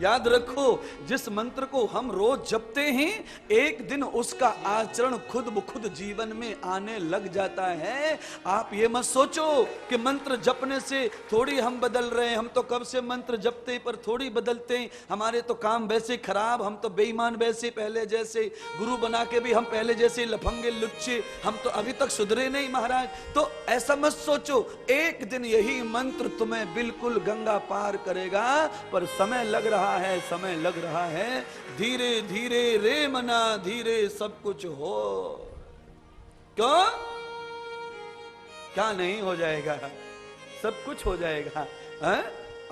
याद रखो, जिस मंत्र को हम रोज जपते हैं, एक दिन उसका आचरण खुद ब खुद जीवन में आने लग जाता है। आप ये मत सोचो कि मंत्र जपने से थोड़ी हम बदल रहे हैं, हम तो कब से मंत्र जपते पर थोड़ी बदलते हैं, हमारे तो काम वैसे खराब, हम तो बेईमान वैसे पहले जैसे, गुरु बना के भी हम पहले जैसे लफंगे लुच्चे, हम तो अभी तक सुधरे नहीं महाराज। तो ऐसा मत सोचो, एक दिन यही मंत्र तुम्हें बिल्कुल गंगा पार करेगा, पर समय लग रहा है, समय लग रहा है। धीरे धीरे रे मना, धीरे सब कुछ हो। क्यों? क्या नहीं हो जाएगा? सब कुछ हो जाएगा। है?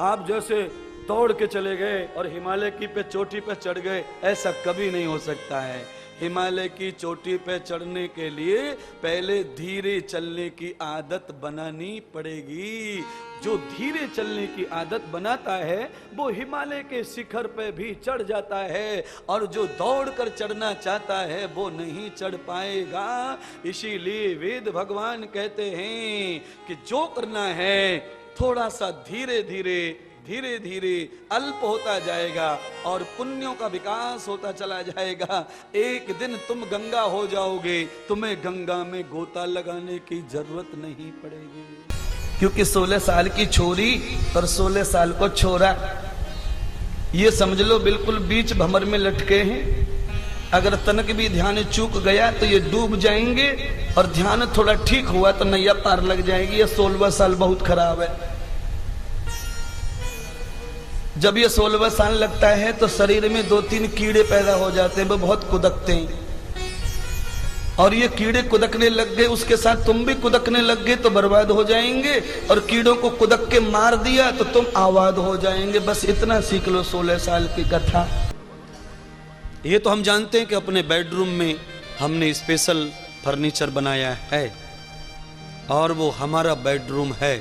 आप जैसे दौड़ के चले गए और हिमालय की पे चोटी पे चढ़ गए, ऐसा कभी नहीं हो सकता है। हिमालय की चोटी पे चढ़ने के लिए पहले धीरे चलने की आदत बनानी पड़ेगी। जो धीरे चलने की आदत बनाता है वो हिमालय के शिखर पे भी चढ़ जाता है, और जो दौड़ कर चढ़ना चाहता है वो नहीं चढ़ पाएगा। इसीलिए वेद भगवान कहते हैं कि जो करना है थोड़ा सा धीरे धीरे धीरे धीरे अल्प होता जाएगा और पुण्यों का विकास होता चला जाएगा। एक दिन तुम गंगा हो जाओगे, तुम्हें गंगा में गोता लगाने की जरूरत नहीं पड़ेगी, क्योंकि 16 साल की छोरी और 16 साल को छोरा, ये समझ लो बिल्कुल बीच भंवर में लटके हैं। अगर तनक भी ध्यान चूक गया तो ये डूब जाएंगे, और ध्यान थोड़ा ठीक हुआ तो नैया पार लग जाएगी। ये 16वां साल बहुत खराब है। जब ये 16वां साल लगता है तो शरीर में 2-3 कीड़े पैदा हो जाते हैं, वो बहुत कुदकते हैं, और ये कीड़े कुदकने लग गए, उसके साथ तुम भी कुदकने लग गए तो बर्बाद हो जाएंगे, और कीड़ों को कुदक के मार दिया तो तुम आबाद हो जाएंगे। बस इतना सीख लो 16 साल की कथा। ये तो हम जानते हैं कि अपने बेडरूम में हमने स्पेशल फर्नीचर बनाया है और वो हमारा बेडरूम है,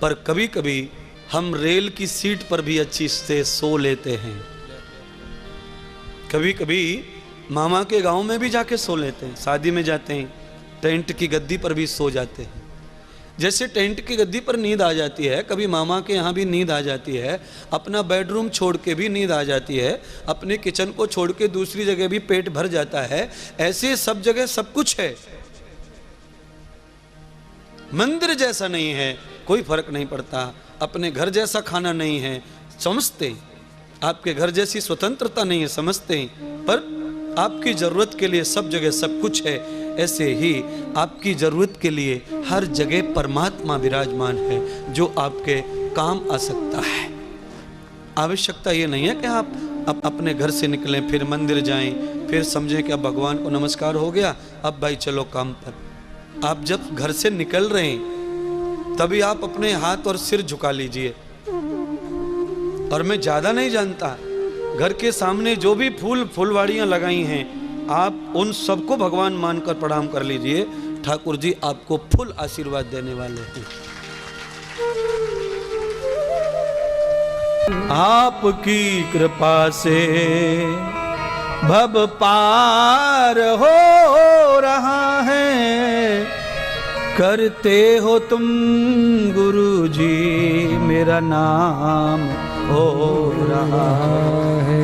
पर कभी कभी हम रेल की सीट पर भी अच्छी से सो लेते हैं। कभी कभी मामा के गांव में भी जाके सो लेते हैं, शादी में जाते हैं टेंट की गद्दी पर भी सो जाते हैं। जैसे टेंट की गद्दी पर नींद आ जाती है, कभी मामा के यहाँ भी नींद आ जाती है, अपना बेडरूम छोड़ के भी नींद आ जाती है, अपने किचन को छोड़ के दूसरी जगह भी पेट भर जाता है। ऐसे सब जगह सब कुछ है। मंदिर जैसा नहीं है, कोई फर्क नहीं पड़ता। अपने घर जैसा खाना नहीं है, समझते। आपके घर जैसी स्वतंत्रता नहीं है, समझते। पर आपकी जरूरत के लिए सब जगह सब कुछ है। ऐसे ही आपकी जरूरत के लिए हर जगह परमात्मा विराजमान है, जो आपके काम आ सकता है। आवश्यकता ये नहीं है कि आप अपने घर से निकलें, फिर मंदिर जाएं, फिर समझें कि अब भगवान को नमस्कार हो गया, अब भाई चलो काम पर। आप जब घर से निकल रहे हैं तभी आप अपने हाथ और सिर झुका लीजिए। और मैं ज्यादा नहीं जानता, घर के सामने जो भी फुलवाड़ियां लगाई हैं, आप उन सबको भगवान मानकर प्रणाम कर लीजिए। ठाकुर जी आपको फुल आशीर्वाद देने वाले हैं। आपकी कृपा से भव पार हो रहा है, करते हो तुम गुरु जी मेरा नाम हो रहा है।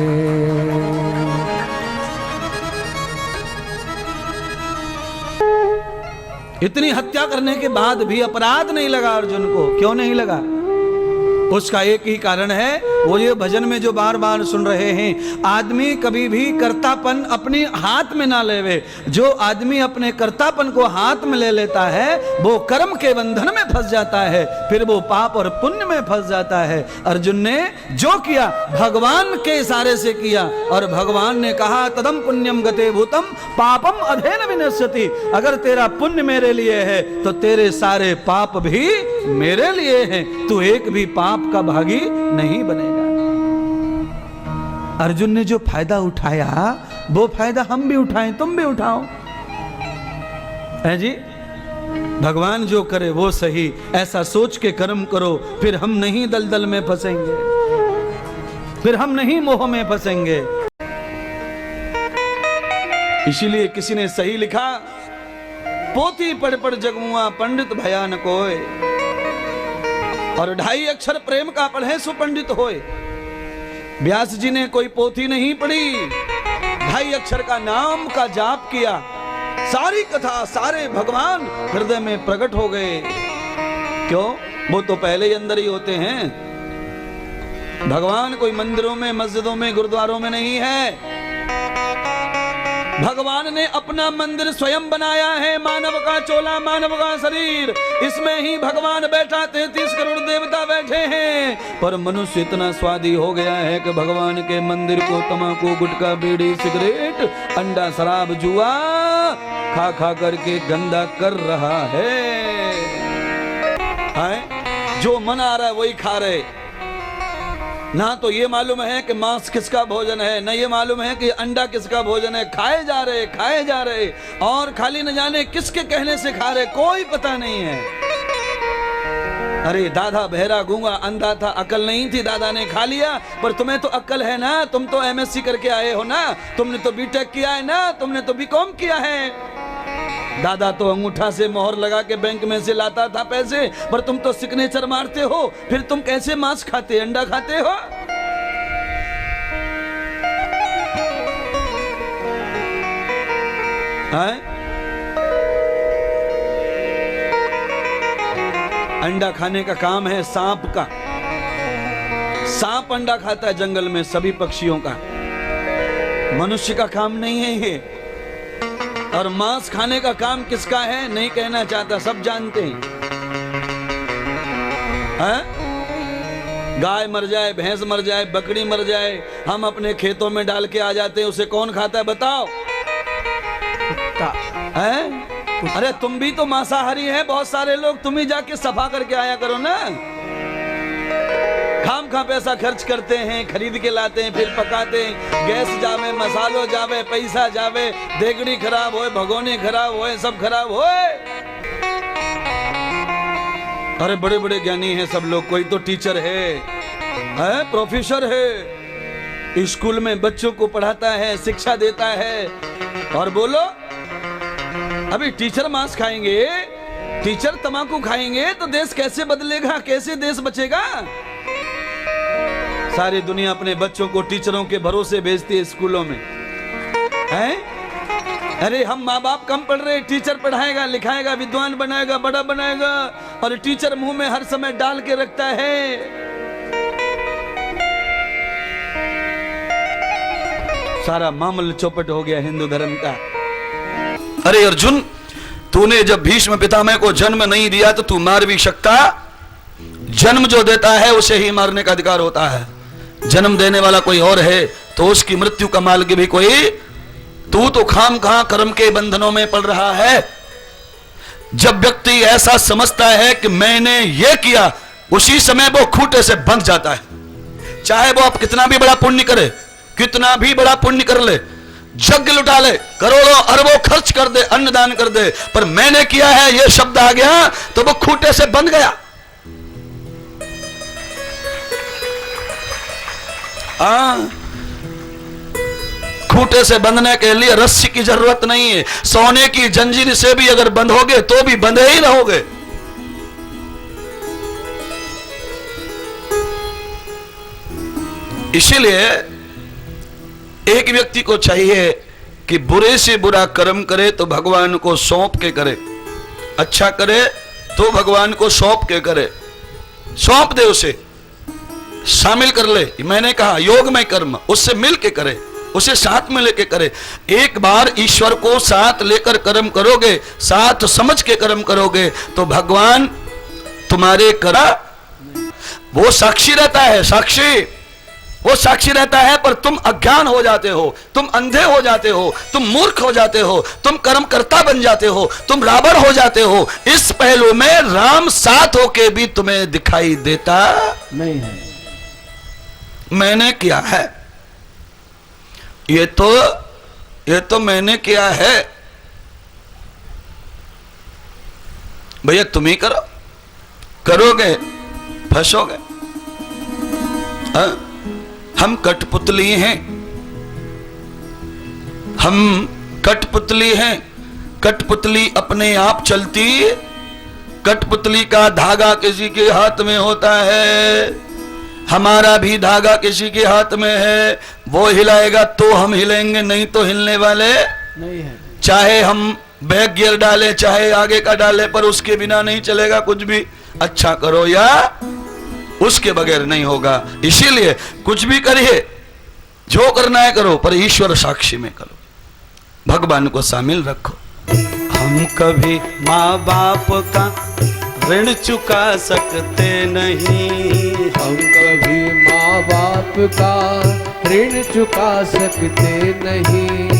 इतनी हत्या करने के बाद भी अपराध नहीं लगा अर्जुन को। क्यों नहीं लगा? उसका एक ही कारण है, वो ये भजन में जो बार बार सुन रहे हैं, आदमी कभी भी कर्तापन अपने हाथ में ना लेवे। जो आदमी अपने कर्तापन को हाथ में ले लेता है वो कर्म के बंधन में फंस जाता है, फिर वो पाप और पुण्य में फंस जाता है। अर्जुन ने जो किया भगवान के इशारे से किया, और भगवान ने कहा तदम पुण्यम गते भूतम पापम अधेन विनश्यति। अगर तेरा पुण्य मेरे लिए है तो तेरे सारे पाप भी मेरे लिए हैं, तू एक भी पाप का भागी नहीं बनेगा। अर्जुन ने जो फायदा उठाया वो फायदा हम भी उठाएं, तुम भी उठाओ। है जी, भगवान जो करे वो सही, ऐसा सोच के कर्म करो, फिर हम नहीं दलदल में फंसेंगे, फिर हम नहीं मोह में फंसेंगे। इसीलिए किसी ने सही लिखा, पोथी पढ़ पढ़ जगमुआ पंडित भयान कोय, और 2.5 अक्षर प्रेम का पढ़े सो पंडित होए। व्यास जी ने कोई पोथी नहीं पढ़ी, 2.5 अक्षर का नाम का जाप किया, सारी कथा सारे भगवान हृदय में प्रकट हो गए। क्यों? वो तो पहले ही अंदर ही होते हैं। भगवान कोई मंदिरों में, मस्जिदों में, गुरुद्वारों में नहीं है। भगवान ने अपना मंदिर स्वयं बनाया है, मानव का चोला, मानव का शरीर, इसमें ही भगवान बैठा, 33 करोड़ देवता बैठे हैं। पर मनुष्य इतना स्वादी हो गया है कि भगवान के मंदिर को तंबाकू, गुटखा, बीड़ी, सिगरेट, अंडा, शराब, जुआ खा खा करके गंदा कर रहा है। जो मन आ रहा है वही खा रहे। ना तो ये मालूम है कि मांस किसका भोजन है, ना ये मालूम है कि अंडा किसका भोजन है। खाए जा रहे और खाली न जाने किसके कहने से खा रहे, कोई पता नहीं है। अरे दादा बहरा गूंगा अंधा था, अकल नहीं थी, दादा ने खा लिया। पर तुम्हें तो अकल है ना, तुम तो MSc करके आए हो ना, तुमने तो BTech किया है ना, तुमने तो BCom किया है। दादा तो अंगूठा से मोहर लगा के बैंक में से लाता था पैसे, पर तुम तो सिग्नेचर मारते हो, फिर तुम कैसे मांस खाते, अंडा खाते हो? अंडा खाने का काम है सांप का। सांप अंडा खाता है जंगल में सभी पक्षियों का, मनुष्य का काम नहीं है ये। और मांस खाने का काम किसका है नहीं कहना चाहता, सब जानते हैं। गाय मर जाए, भैंस मर जाए, बकरी मर जाए, हम अपने खेतों में डाल के आ जाते हैं, उसे कौन खाता है बताओ? कुत्ता है? अरे तुम भी तो मांसाहारी है, बहुत सारे लोग, तुम ही जाके सफा करके आया करो ना। खाम खा पैसा खर्च करते हैं, खरीद के लाते हैं, फिर पकाते हैं, गैस जावे, मसालो जावे, पैसा जावे, देगड़ी खराब होए, भगोने खराब होए, सब खराब होए। अरे बड़े बड़े ज्ञानी हैं सब लोग, कोई तो टीचर है, प्रोफेसर है, स्कूल में बच्चों को पढ़ाता है, शिक्षा देता है। और बोलो अभी टीचर मांस खाएंगे, टीचर तंबाकू खाएंगे तो देश कैसे बदलेगा, कैसे देश बचेगा? सारी दुनिया अपने बच्चों को टीचरों के भरोसे भेजती है स्कूलों में, हैं? अरे हम माँ बाप कम पढ़ रहे, टीचर पढ़ाएगा, लिखाएगा, विद्वान बनाएगा, बड़ा बनाएगा, और टीचर मुंह में हर समय डाल के रखता है। सारा मामला चौपट हो गया हिंदू धर्म का। अरे अर्जुन, तूने जब भीष्म पितामह को जन्म नहीं दिया तो तू मार भी सकता? जन्म जो देता है उसे ही मारने का अधिकार होता है। जन्म देने वाला कोई और है तो उसकी मृत्यु का मालिक भी कोई। तू तो खाम खा कर्म के बंधनों में पड़ रहा है। जब व्यक्ति ऐसा समझता है कि मैंने ये किया, उसी समय वो खूंटे से बंध जाता है। चाहे वो आप कितना भी बड़ा पुण्य करे, कितना भी बड़ा पुण्य कर ले, यज्ञ लुटा ले, करोड़ों अरबों खर्च कर दे, अन्नदान कर दे, पर मैंने किया है ये शब्द आ गया तो वो खूंटे से बंध गया। खूंटे से बंधने के लिए रस्सी की जरूरत नहीं है, सोने की जंजीर से भी अगर बंधोगे तो भी बंधे ही रहोगे। इसीलिए एक व्यक्ति को चाहिए कि बुरे से बुरा कर्म करे तो भगवान को सौंप के करे, अच्छा करे तो भगवान को सौंप के करे, सौंप दे, उसे शामिल कर ले। मैंने कहा योगमय कर्म उससे मिल के करे, उसे साथ में लेके करे। एक बार ईश्वर को साथ लेकर कर्म करोगे, साथ समझ के कर्म करोगे तो भगवान तुम्हारे करा वो साक्षी रहता है, साक्षी वो साक्षी रहता है। पर तुम अज्ञान हो जाते हो, तुम अंधे हो जाते हो, तुम मूर्ख हो जाते हो, तुम कर्मकर्ता बन जाते हो, तुम रावण हो जाते हो। इस पहलू में राम साथ होके भी तुम्हें दिखाई देता नहीं है। मैंने किया है, ये तो मैंने किया है। भैया तुम ही करो, करोगे फंसोगे। हम कठपुतली हैं, हम कठपुतली हैं। कठपुतली अपने आप चलती, कठपुतली का धागा किसी के हाथ में होता है। हमारा भी धागा किसी के हाथ में है, वो हिलाएगा तो हम हिलेंगे, नहीं तो हिलने वाले नहीं है। चाहे हम बैक गियर डाले, चाहे आगे का डाले, पर उसके बिना नहीं चलेगा कुछ भी। अच्छा करो या उसके बगैर नहीं होगा। इसीलिए कुछ भी करिए, जो करना है करो, पर ईश्वर साक्षी में करो, भगवान को शामिल रखो। हम कभी माँ बाप का ऋण चुका सकते नहीं, हम कभी माँ बाप का ऋण चुका सकते नहीं।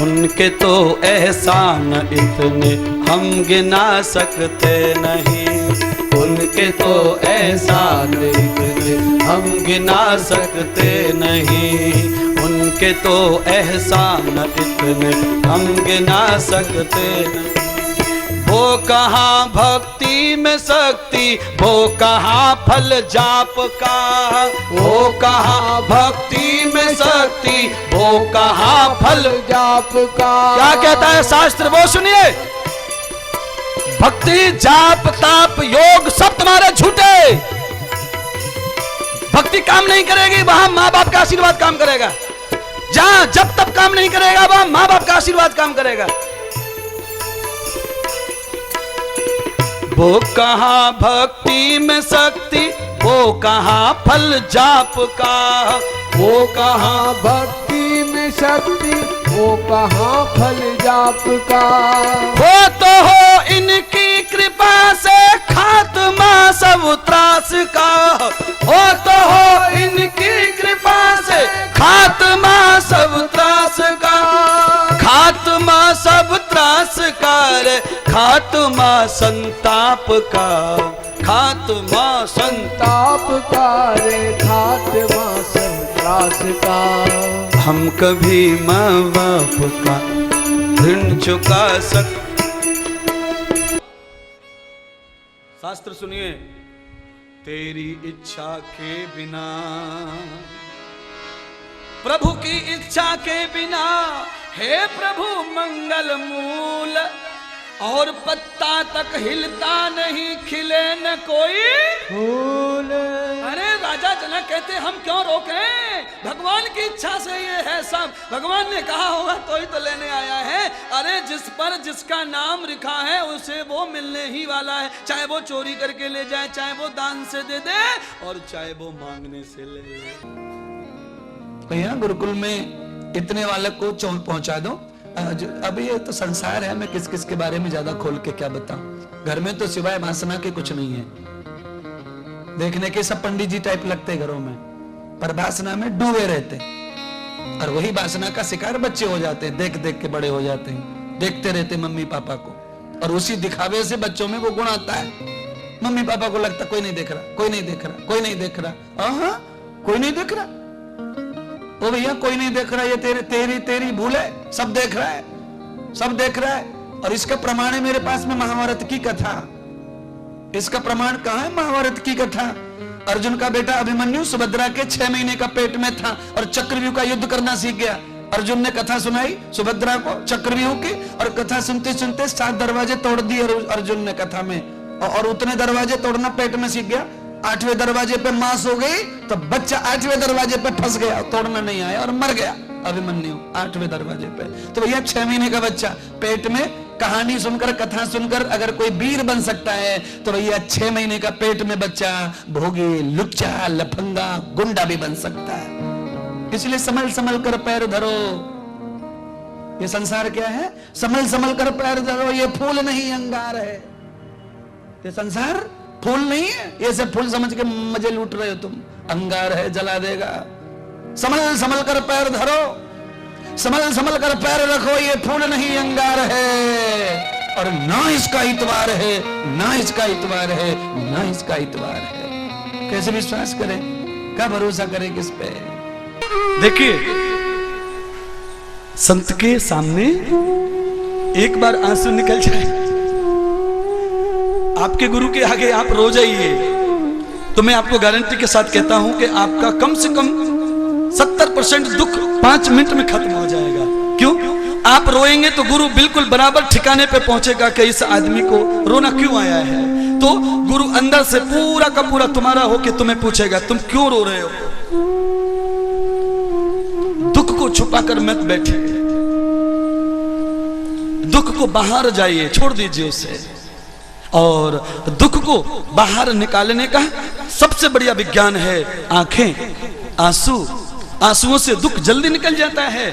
उनके तो एहसान इतने हम गिना सकते नहीं, उनके तो एहसान इतने हम गिना सकते नहीं, उनके तो एहसान इतने हम गिना सकते नहीं। वो कहाँ भक्ति में शक्ति, वो कहाँ फल जाप का, वो कहाँ भक्ति में शक्ति, वो कहाँ फल जाप का। क्या कहता है शास्त्र, वो सुनिए। भक्ति जाप ताप योग सब तुम्हारे झूठे, भक्ति काम नहीं करेगी, वहां माँ बाप का आशीर्वाद काम करेगा। जहां जब तब काम नहीं करेगा, वहां माँ बाप का आशीर्वाद काम करेगा। वो कहाँ भक्ति में शक्ति, वो कहाँ फल जाप का, वो कहाँ भक्ति में शक्ति, वो कहाँ फल जाप का। वो तो हो इनकी कृपा से खात्मा सब त्रास का, वो तो हो इनकी कृपा से खात्मा सब त्रास का, खात्मा सब त्रास का रे, खात्मा संताप का, खात्मा संताप का रे, खात्मा संताप का। हम कभी माँ बाप का ऋण चुका शास्त्र सुनिए। तेरी इच्छा के बिना, प्रभु की इच्छा के बिना, हे प्रभु मंगल मूल, और पत्ता तक हिलता नहीं, खिले न कोई फूल। अरे राजा जनक कहते हम क्यों रोकें, भगवान की इच्छा से ये है सब, भगवान ने कहा होगा तो ही तो लेने आया है। अरे जिस पर जिसका नाम लिखा है उसे वो मिलने ही वाला है, चाहे वो चोरी करके ले जाए, चाहे वो दान से दे दे, और चाहे वो मांगने से ले ले। भैया गुरुकुल में इतने वाले को पहुंचा दो। अभी ये तो संसार है, मैं किस किस के बारे में ज्यादा खोल के क्या बताऊं। घर में तो सिवाय वासना के कुछ नहीं है, देखने के सब पंडित जी टाइप लगते घरों में, पर वासना में डूबे रहते, और वही वासना का शिकार बच्चे हो जाते हैं, देख देख के बड़े हो जाते हैं, देखते रहते मम्मी पापा को, और उसी दिखावे से बच्चों में वो गुण आता है। मम्मी पापा को लगता कोई नहीं देख रहा, कोई नहीं देख रहा, कोई नहीं देख रहा, कोई नहीं देख रहा। ओ भैया कोई नहीं देख रहा, ये तेरी भूल है, सब देख रहा है, सब देख रहा है। और इसका प्रमाण है मेरे पास में महाभारत की कथा। इसका प्रमाण कहां है? महाभारत की कथा। अर्जुन का बेटा अभिमन्यु सुभद्रा के 6 महीने का पेट में था और चक्रव्यूह का युद्ध करना सीख गया। अर्जुन ने कथा सुनाई सुभद्रा को चक्रव्यूह की, और कथा सुनते सुनते 7 दरवाजे तोड़ दिए अर्जुन ने कथा में, और उतने दरवाजे तोड़ना पेट में सीख गया। 8वें दरवाजे पे मांस हो गई तो बच्चा 8वें दरवाजे पे फंस गया, तोड़ना नहीं आया और मर गया अभिमन्यु 8वें दरवाजे पे। तो भैया 6 महीने का बच्चा पेट में कहानी सुनकर कथा सुनकर अगर कोई वीर बन सकता है, तो भैया 6 महीने का पेट में बच्चा भोगी, लुच्चा, लफंगा, गुंडा भी बन सकता है। इसलिए संभल संभल कर पैर धरो। ये संसार क्या है? संभल संभल कर पैर धरो। ये फूल नहीं अंगार है, ये संसार फूल नहीं है, ये सब फूल समझ के मजे लूट रहे हो तुम। अंगार है, जला देगा। संभल संभल कर पैर धरो, संभल संभल कर पैर रखो, ये फूल नहीं अंगार है, और ना इसका इतवार है, ना इसका इतवार है, ना इसका इतवार है। कैसे विश्वास करें, क्या भरोसा करें किस पे? देखिए संत के सामने एक बार आंसू निकल जाए, आपके गुरु के आगे आप रो जाइए, तो मैं आपको गारंटी के साथ कहता हूं कि आपका कम से कम 70% दुख 5 मिनट में खत्म हो जाएगा। क्यों? आप रोएंगे तो गुरु बिल्कुल बराबर ठिकाने पे पहुंचेगा कि इस आदमी को रोना क्यों आया है। तो गुरु अंदर से पूरा का पूरा तुम्हारा हो के तुम्हें पूछेगा तुम क्यों रो रहे हो। दुख को छुपाकर मत बैठे, दुख को बाहर जाइए, छोड़ दीजिए उसे। और दुख को बाहर निकालने का सबसे बढ़िया विज्ञान है आंखें, आंसू। आंसुओं से दुख जल्दी निकल जाता है।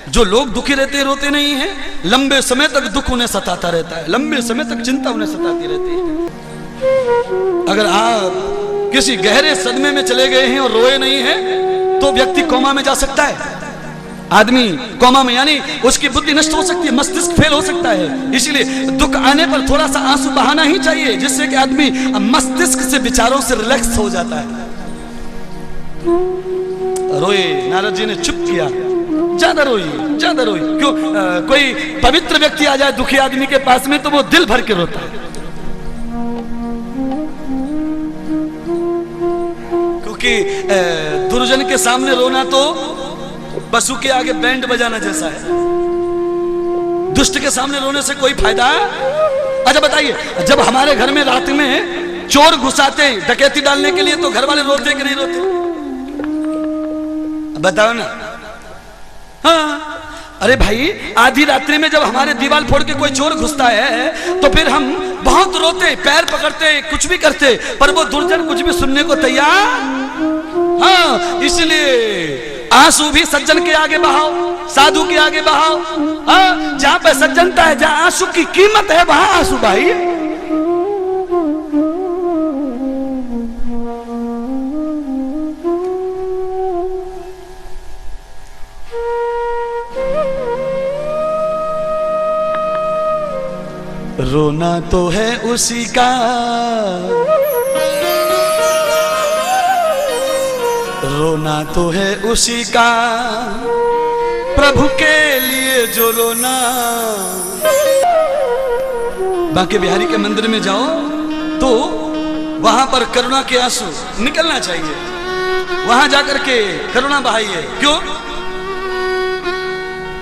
जो लोग दुखी रहते रोते नहीं हैं, लंबे समय तक दुख उन्हें सताता रहता है, लंबे समय तक चिंता उन्हें सताती रहती है। अगर आप किसी गहरे सदमे में चले गए हैं और रोए नहीं हैं, तो व्यक्ति कोमा में जा सकता है। आदमी कोमा में यानी उसकी बुद्धि नष्ट हो सकती है, मस्तिष्क फेल हो सकता है। इसलिए दुख आने पर थोड़ा सा आंसू बहाना ही चाहिए, जिससे कि आदमी मस्तिष्क से विचारों से रिलैक्स हो जाता है। रोए, नारद जी ने चुप किया, ज्यादा रोइए, ज्यादा रोइए। क्यों? कोई पवित्र व्यक्ति आ जाए दुखी आदमी के पास में तो वो दिल भर के रोता है, क्योंकि दुर्जन के सामने रोना तो पशु के आगे बैंड बजाना जैसा है। दुष्ट के सामने रोने से कोई फायदा? अच्छा बताइए, जब हमारे घर में रात में चोर घुसाते डकैती डालने के लिए तो घर वाले रोते कि नहीं रोते? बताओ ना। हाँ, अरे भाई आधी रात्रि में जब हमारे दीवार फोड़ के कोई चोर घुसता है तो फिर हम बहुत रोते, पैर पकड़ते, कुछ भी करते, पर वो दुर्जन कुछ भी सुनने को तैयार। हाँ, इसलिए आंसू भी सज्जन के आगे बहाओ, साधु के आगे बहाओ। हाँ, जहां पे सज्जनता है, जहां आंसू की कीमत है, वहां आंसू बहाइए। रोना तो है उसी का, रोना तो है उसी का, प्रभु के लिए जो रोना। बांके बिहारी के मंदिर में जाओ तो वहां पर करुणा के आंसू निकलना चाहिए, वहां जाकर के करुणा बहाइए। क्यों?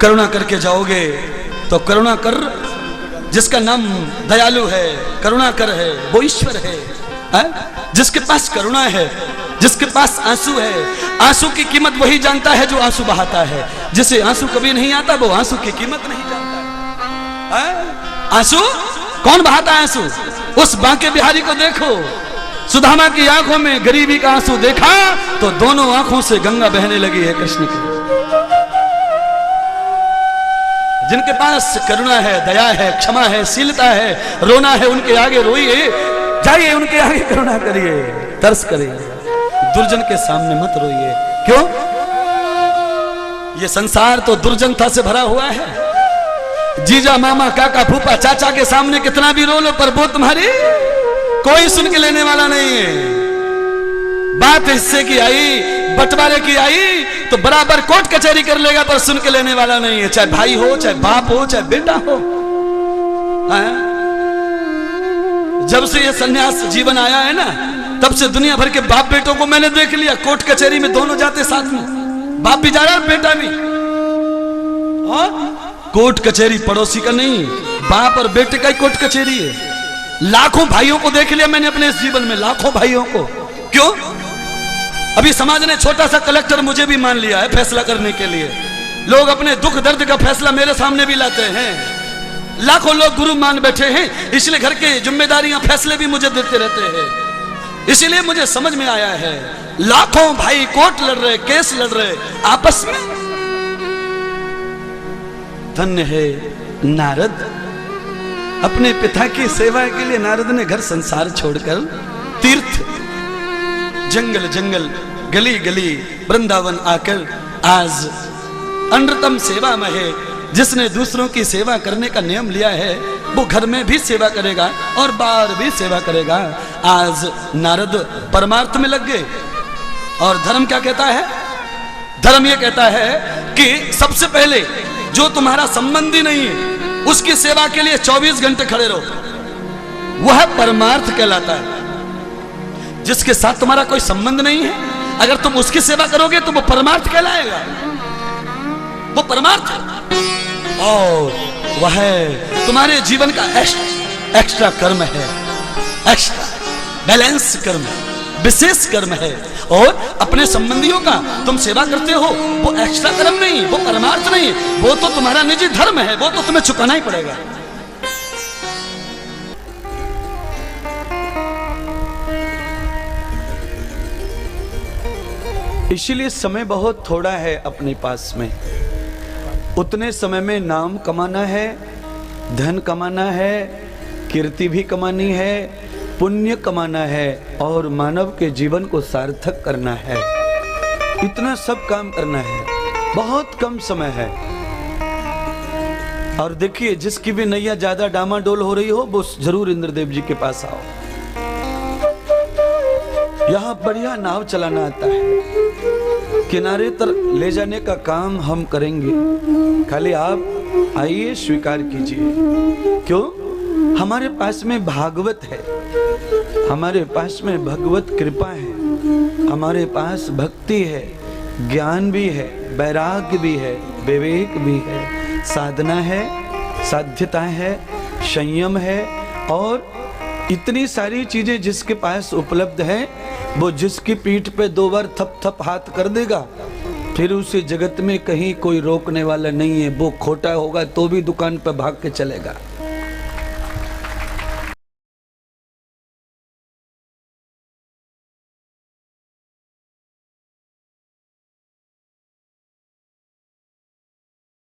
करुणा करके जाओगे तो करुणा कर, जिसका नाम दयालु है, करुणा कर है, वो ईश्वर है। जिसके पास करुणा है, जिसके पास आंसू है, आंसू की कीमत वही जानता है जो आंसू बहाता है। जिसे आंसू कभी नहीं आता वो आंसू की कीमत नहीं जानता है। आंसू कौन बहाता है? आंसू उस बांके बिहारी को देखो, सुदामा की आंखों में गरीबी का आंसू देखा तो दोनों आंखों से गंगा बहने लगी है कृष्ण की। जिनके पास करुणा है, दया है, क्षमा है, शीलता है, रोना है, उनके आगे रोइए, जाइए उनके आगे करुणा करिए, तरस करिए। दुर्जन के सामने मत रोइए। क्यों? ये संसार तो दुर्जनता से भरा हुआ है। जीजा, मामा, काका, फूफा, चाचा के सामने कितना भी रो लो, पर वो तुम्हारी कोई सुन के लेने वाला नहीं है। बात हिस्से की आई, बंटवारे की आई तो बराबर कोर्ट कचहरी कर लेगा, पर सुन के लेने वाला नहीं है। चाहे भाई हो, चाहे बाप हो, चाहे बेटा हो। जब से ये सन्यास जीवन आया है ना, तब से दुनिया भर के बाप बेटों को मैंने देख लिया, कोर्ट कचहरी में दोनों जाते साथ में, बाप भी जा रहा है, बेटा भी। कोर्ट कचहरी पड़ोसी का नहीं, बाप और बेटे का ही कोर्ट कचहरी है। लाखों भाइयों को देख लिया मैंने अपने इस जीवन में, लाखों भाइयों को। क्यों? अभी समाज ने छोटा सा कलेक्टर मुझे भी मान लिया है फैसला करने के लिए। लोग अपने दुख दर्द का फैसला मेरे सामने भी लाते हैं। लाखों लोग गुरु मान बैठे हैं, इसलिए घर के जिम्मेदारियां, फैसले भी मुझे देते रहते हैं। इसीलिए मुझे समझ में आया है, लाखों भाई कोर्ट लड़ रहे, केस लड़ रहे आपस में। धन्य है नारद, अपने पिता की सेवा के लिए नारद ने घर संसार छोड़कर तीर्थ, जंगल जंगल, गली गली, वृंदावन आकर आज अनृतम सेवा में है। जिसने दूसरों की सेवा करने का नियम लिया है वो घर में भी सेवा करेगा और बाहर भी सेवा करेगा। आज नारद परमार्थ में लग गए। और धर्म क्या कहता है? धर्म ये कहता है कि सबसे पहले जो तुम्हारा संबंधी नहीं है उसकी सेवा के लिए 24 घंटे खड़े रहो, वह परमार्थ कहलाता है। जिसके साथ तुम्हारा कोई संबंध नहीं है, अगर तुम उसकी सेवा करोगे तो वो परमार्थ कहलाएगा, वो परमार्थ है। और वह तुम्हारे जीवन का एक्स्ट्रा कर्म है। एक्स्ट्रा बैलेंस कर्म है, विशेष कर्म है। और अपने संबंधियों का तुम सेवा करते हो, वो एक्स्ट्रा कर्म नहीं, वो परमार्थ नहीं, वो तो तुम्हारा निजी धर्म है, वो तो तुम्हें चुकाना ही पड़ेगा। इसीलिए समय बहुत थोड़ा है अपने पास में। उतने समय में नाम कमाना है, धन कमाना है, कीर्ति भी कमानी है, पुण्य कमाना है और मानव के जीवन को सार्थक करना है। इतना सब काम करना है, बहुत कम समय है। और देखिए, जिसकी भी नैया ज्यादा डामाडोल हो रही हो, वो जरूर इंद्रदेव जी के पास आओ। यहाँ बढ़िया नाव चलाना आता है, किनारे तक ले जाने का काम हम करेंगे। खाली आप आइए, स्वीकार कीजिए। क्यों? हमारे पास में भागवत है, हमारे पास में भगवत कृपा है, हमारे पास भक्ति है, ज्ञान भी है, वैराग्य भी है, विवेक भी है, साधना है, साध्यता है, संयम है और इतनी सारी चीजें जिसके पास उपलब्ध है, वो जिसकी पीठ पे 2 बार थप थप हाथ कर देगा, फिर उसे जगत में कहीं कोई रोकने वाला नहीं है। वो खोटा होगा तो भी दुकान पर भाग के चलेगा।